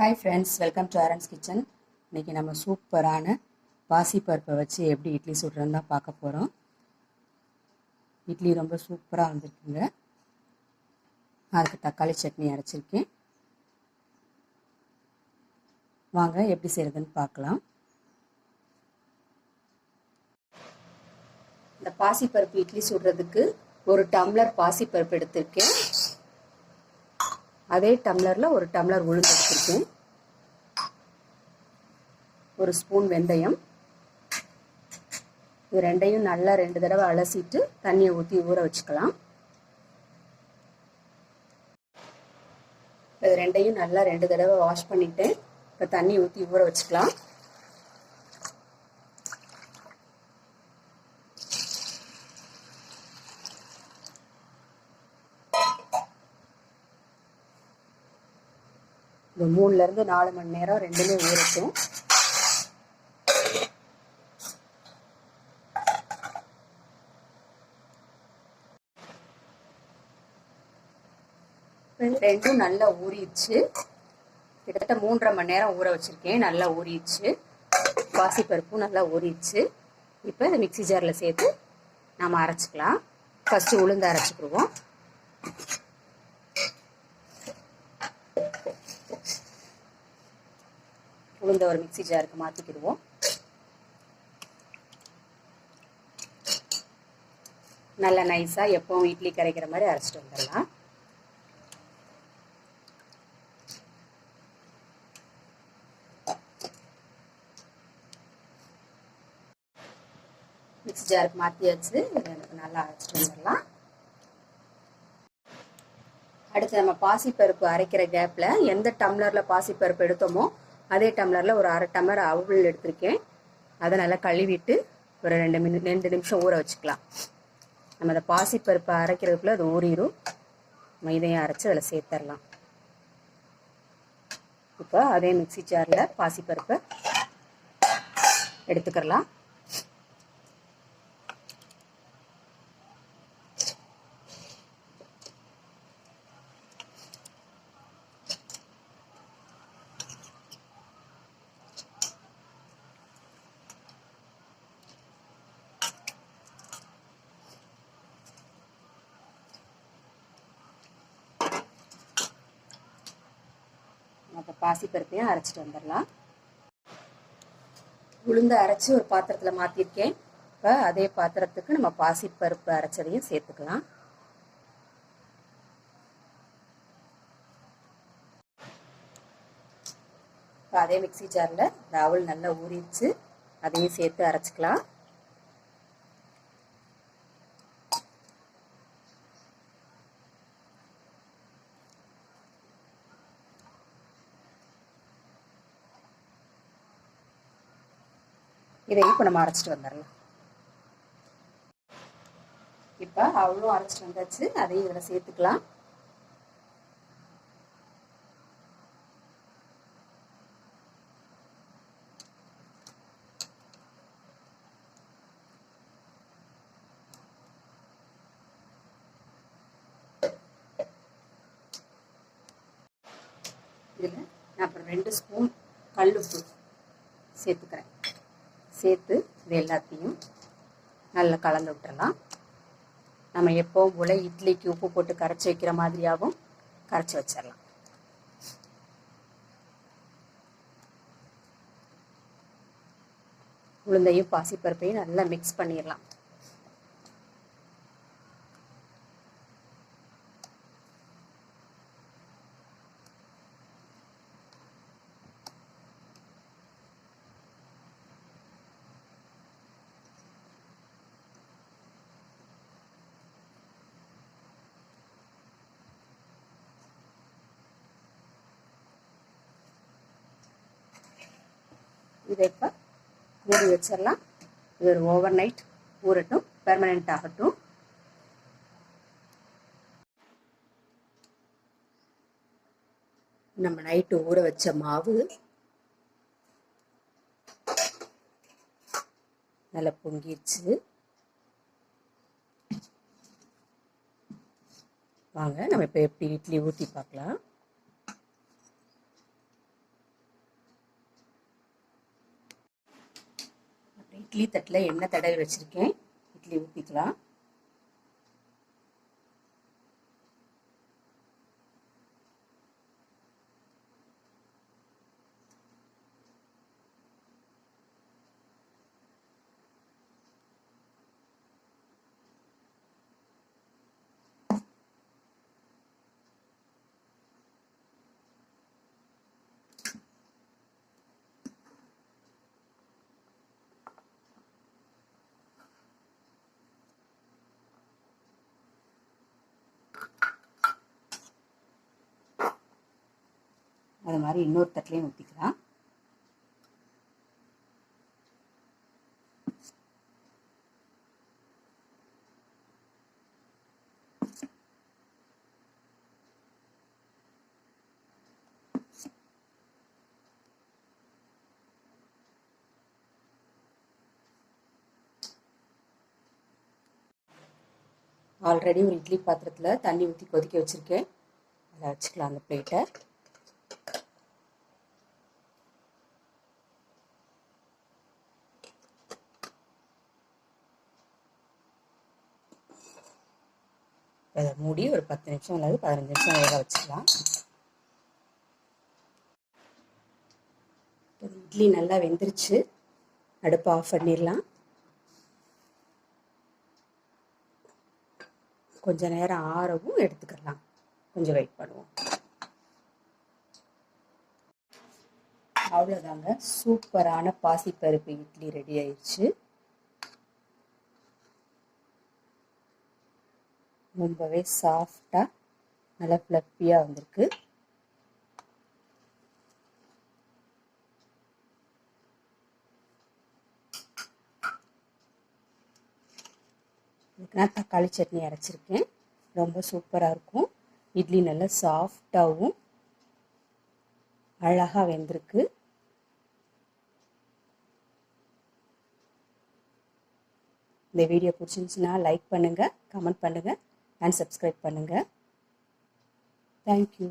Hi friends, welcome to Aaron's kitchen. இன்றைக்கி நம்ம சூப்பரான பாசிப்பருப்பை வச்சு எப்படி இட்லி சுடுறதுன்னு தான் பார்க்க போகிறோம். இட்லி ரொம்ப சூப்பராக வந்திருக்குங்க. அதுக்கு தக்காளி சட்னி அரைச்சிருக்கேன். வாங்க எப்படி செய்கிறதுன்னு பார்க்கலாம். இந்த பாசிப்பருப்பு இட்லி சுடுறதுக்கு ஒரு டம்ளர் பாசிப்பருப்பு எடுத்திருக்கேன். அதே டம்ளரில் ஒரு டம்ளர் உளுந்து எடுத்திருக்கேன். ஒரு ஸ்பூன் வெந்தயம். இது ரெண்டையும் நல்லா 2 தடவை அலசிட்டு தண்ணியை ஊற்றி ஊற வச்சுக்கலாம். இது ரெண்டையும் நல்லா 2 தடவை வாஷ் பண்ணிட்டு இப்போ தண்ணி ஊற்றி ஊற வச்சுக்கலாம். இந்த 3லேருந்து 4 மணி நேரம் ரெண்டுமே ஊறட்டும். ரெண்டும் நல்லா ஊறிடுச்சு. கிட்டத்தட்ட 3.5 மணி நேரம் ஊற வச்சிருக்கேன். நல்லா ஊறிடுச்சு. பாசிப்பருப்பும் நல்லா ஊறிடுச்சு. இப்போ இந்த மிக்சி ஜாரில் சேர்த்து நாம் அரைச்சிக்கலாம். ஃபஸ்ட்டு உளுந்து அரைச்சிக்கிடுவோம். உளுந்த ஒரு மிக்சி ஜாருக்கு மாற்றிக்கிடுவோம். நல்லா நைஸாக எப்பவும் இட்லி கரைக்கிற மாதிரி அரைச்சிட்டு வந்துடலாம். மிக்சி ஜாருக்கு மாற்றியாச்சு. எனக்கு நல்லா அரைச்சிட்டு வந்துடலாம். அடுத்து நம்ம பாசிப்பருப்பு அரைக்கிற கேப்பில் எந்த டம்ளரில் பாசிப்பருப்பு எடுத்தோமோ அதே டம்ளரில் ஒரு 1/2 டம்ளர் அவல் எடுத்திருக்கேன். அதை நல்லா கழுவிட்டு ஒரு 2 நிமிஷம் ஊற வச்சுக்கலாம். நம்ம அந்த பாசிப்பருப்பை அரைக்கிறதுக்குள்ளே அது ஊறிடும். நம்ம இதையும் அரைச்சி அதில் சேர்த்துடலாம். இப்போ அதே மிக்சி ஜாரில் பாசிப்பருப்பை எடுத்துக்கலாம். இப்போ பாசிப்பருப்பையும் அரைச்சிட்டு வந்துடலாம். உளுந்து அரைச்சி ஒரு பாத்திரத்தில் மாற்றிருக்கேன். இப்போ அதே பாத்திரத்துக்கு நம்ம பாசிப்பருப்பு அரைச்சதையும் சேர்த்துக்கலாம். இப்போ அதே மிக்சி ஜாரில் இந்த அவல் நல்லா ஊறிடுச்சு. அதையும் சேர்த்து அரைச்சிக்கலாம். இதையும் இப்போ நம்ம அரைச்சிட்டு வந்துடலாம். இப்போ அவ்வளோ அரைச்சிட்டு வந்தாச்சு. அதையும் இதில் சேர்த்துக்கலாம். இதில் நான் அப்புறம் 2 ஸ்பூன் கல்லுப்பு சேர்த்துக்கிறேன். சேர்த்து இது எல்லாத்தையும் நல்லா கலந்து விட்டுறலாம். நம்ம எப்போவும் போல் இட்லிக்கு உப்பு போட்டு கரைச்சி வைக்கிற மாதிரியாகவும் கரைச்சி வச்சிடலாம். உளுந்தையும் பாசிப்பருப்பையும் நல்லா மிக்ஸ் பண்ணிடலாம். இதை இப்போ மூடி வச்சிடலாம். இது ஒரு ஓவர் நைட் ஊறட்டும், பெர்மனெண்ட் ஆகட்டும். நம்ம நைட்டு ஊற வச்ச மாவு நல்லா பொங்கிடுச்சு. வாங்க நம்ம இப்போ எப்படி இட்லி ஊற்றி பார்க்கலாம். இட்லி தட்டில் எண்ணெய் தடவி வச்சுருக்கேன். இட்லி ஊற்றிக்கலாம். அது மாதிரி இன்னொரு தட்டிலையும் ஊற்றிக்கலாம். ஆல்ரெடி ஒரு இட்லி பாத்திரத்தில் தண்ணி ஊற்றி கொதிக்க வச்சுருக்கேன். அதில் வச்சுக்கலாம் அந்த பிளேட்டை. அதை மூடி ஒரு 10 நிமிஷம் அல்லது 15 நிமிஷம் வேக வச்சுக்கலாம். இட்லி நல்லா வெந்துருச்சு. அடுப்பை ஆஃப் பண்ணிடலாம். கொஞ்சம் நேரம் ஆறவும் எடுத்துக்கலாம். கொஞ்சம் வெயிட் பண்ணுவோம். அவ்வளோதாங்க, சூப்பரான பாசிப்பருப்பு இட்லி ரெடி ஆயிடுச்சு. ரொம்பவே சாஃப்டாக நல்லா ஃப்ளஃபியாக வந்திருக்கு. இதுக்கு நான் தக்காளி சட்னி அரைச்சிருக்கேன். ரொம்ப சூப்பராக இருக்கும். இட்லி நல்லா சாஃப்டாகவும் அழகாக வெந்திருக்கு. இந்த வீடியோ பிடிச்சிருந்துச்சுன்னா லைக் பண்ணுங்கள், கமெண்ட் பண்ணுங்கள் அண்ட் சப்ஸ்கிரைப் பண்ணுங்கள். தேங்க்யூ.